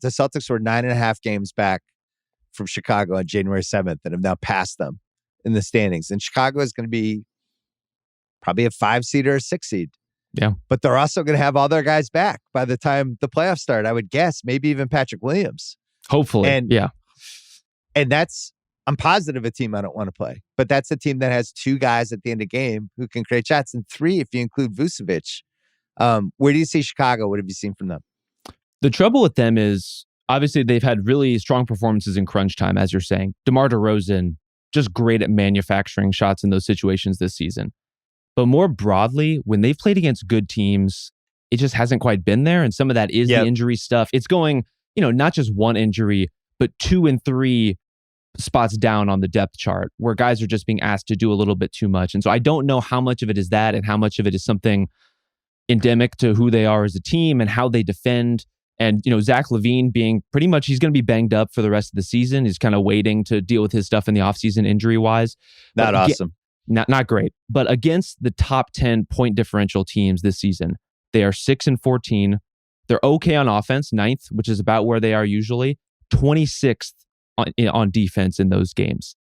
The Celtics were 9.5 games back from Chicago on January 7th and have now passed them in the standings. And Chicago is going to be probably a 5 seed or a 6 seed. Yeah. But they're also going to have all their guys back by the time the playoffs start, I would guess, maybe even Patrick Williams. Hopefully. And I'm positive a team I don't want to play. But that's a team that has 2 guys at the end of the game who can create shots, and 3 if you include Vucevic. Where do you see Chicago? What have you seen from them? The trouble with them is, obviously, they've had really strong performances in crunch time, as you're saying. DeMar DeRozan, just great at manufacturing shots in those situations this season. But more broadly, when they've played against good teams, it just hasn't quite been there. And some of that is the injury stuff. It's going, not just one injury, but 2 and 3 spots down on the depth chart where guys are just being asked to do a little bit too much. And so I don't know how much of it is that and how much of it is something endemic to who they are as a team and how they defend. And, Zach LaVine being pretty much, he's going to be banged up for the rest of the season. He's kind of waiting to deal with his stuff in the offseason injury-wise. Not awesome. Not great. But against the top 10 point differential teams this season, they are 6-14. They're okay on offense, 9th, which is about where they are usually, 26th on defense in those games.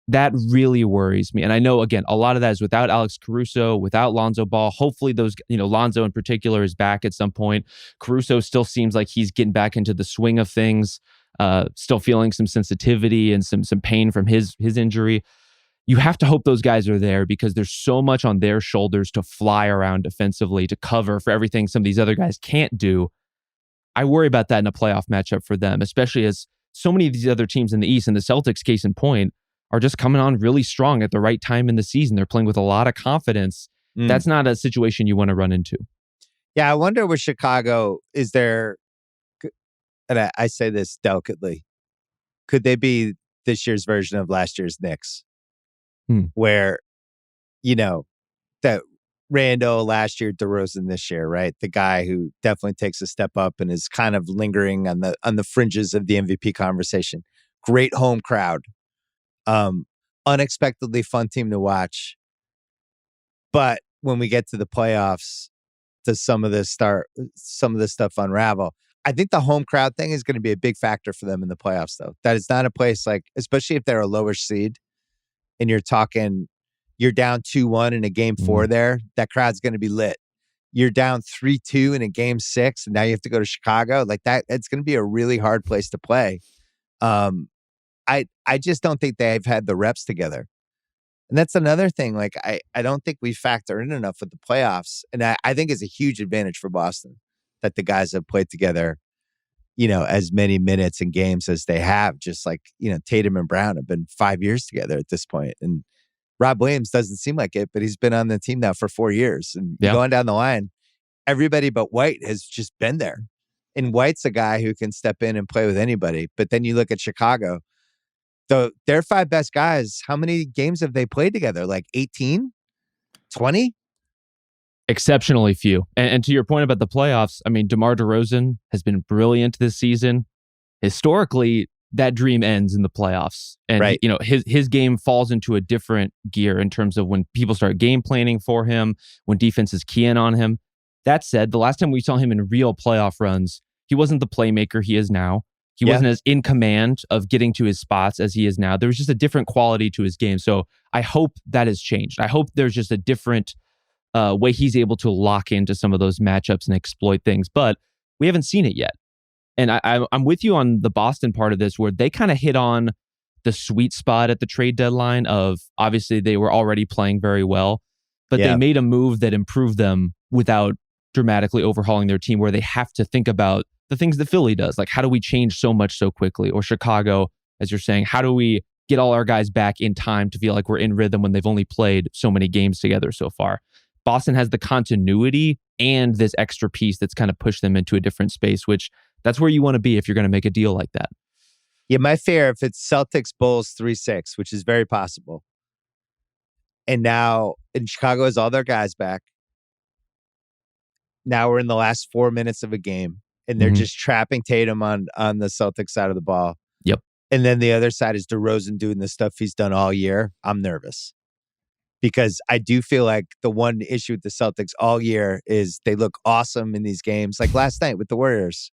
That really worries me. And I know, again, a lot of that is without Alex Caruso, without Lonzo Ball. Hopefully those, Lonzo in particular is back at some point. Caruso still seems like he's getting back into the swing of things, still feeling some sensitivity and some pain from his injury. You have to hope those guys are there because there's so much on their shoulders to fly around defensively to cover for everything some of these other guys can't do. I worry about that in a playoff matchup for them, especially as so many of these other teams in the East, and the Celtics, case in point, are just coming on really strong at the right time in the season. They're playing with a lot of confidence. That's not a situation you want to run into. Yeah, I wonder with Chicago, is there, and I say this delicately, could they be this year's version of last year's Knicks? Where, that Randall last year, DeRozan this year, right? The guy who definitely takes a step up and is kind of lingering on the fringes of the MVP conversation. Great home crowd. Unexpectedly fun team to watch. But when we get to the playoffs, does some of this stuff unravel? I think the home crowd thing is going to be a big factor for them in the playoffs, though. That is not a place like, especially if they're a lower seed and you're down 2-1 in a game 4 there, that crowd's going to be lit. You're down 3-2 in a game 6, and now you have to go to Chicago. Like that, it's going to be a really hard place to play. I just don't think they've had the reps together. And that's another thing. Like, I don't think we factor in enough with the playoffs. And I think it's a huge advantage for Boston that the guys have played together, as many minutes and games as they have. Just like, Tatum and Brown have been 5 years together at this point. And Rob Williams doesn't seem like it, but he's been on the team now for 4 years. And going down the line, everybody but White has just been there. And White's a guy who can step in and play with anybody. But then you look at Chicago, their 5 best guys, how many games have they played together? Like 18? 20? Exceptionally few. And to your point about the playoffs, I mean, DeMar DeRozan has been brilliant this season. Historically, that dream ends in the playoffs. And, right. His game falls into a different gear in terms of when people start game planning for him, when defenses key in on him. That said, the last time we saw him in real playoff runs, he wasn't the playmaker he is now. He wasn't as in command of getting to his spots as he is now. There was just a different quality to his game. So I hope that has changed. I hope there's just a different way he's able to lock into some of those matchups and exploit things. But we haven't seen it yet. And I'm with you on the Boston part of this, where they kind of hit on the sweet spot at the trade deadline of, obviously they were already playing very well, but they made a move that improved them without dramatically overhauling their team, where they have to think about the things that Philly does. Like, how do we change so much so quickly? Or Chicago, as you're saying, how do we get all our guys back in time to feel like we're in rhythm when they've only played so many games together so far? Boston has the continuity and this extra piece that's kind of pushed them into a different space, which that's where you want to be if you're going to make a deal like that. Yeah, my fear, if it's Celtics Bulls 3-6, which is very possible, and now in Chicago has all their guys back. Now we're in the last 4 minutes of a game, and they're just trapping Tatum on the Celtics side of the ball. Yep. And then the other side is DeRozan doing the stuff he's done all year. I'm nervous. Because I do feel like the one issue with the Celtics all year is they look awesome in these games. Like last night with the Warriors.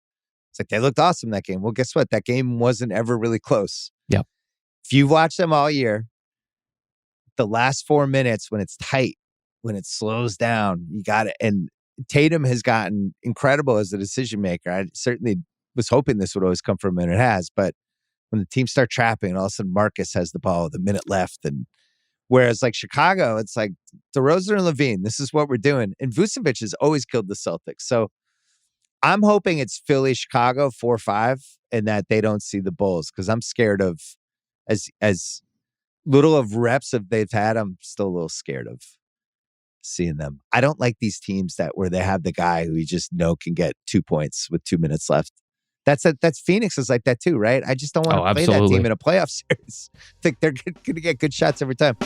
It's like they looked awesome that game. Well, guess what? That game wasn't ever really close. Yep. If you've watched them all year, the last 4 minutes when it's tight, when it slows down, you got it. And Tatum has gotten incredible as a decision maker. I certainly was hoping this would always come from him, and it has. But when the teams start trapping, and all of a sudden Marcus has the ball with a minute left, and whereas like Chicago, it's like DeRozan and LaVine, this is what we're doing. And Vucevic has always killed the Celtics. So I'm hoping it's Philly, Chicago 4-5, and that they don't see the Bulls, because I'm scared of as little of reps of they've had. I'm still a little scared of seeing them. I don't like these teams where they have the guy who you just know can get 2 points with 2 minutes left. That's Phoenix is like that too, right? I just don't want to play that team in a playoff series. I think they're going to get good shots every time.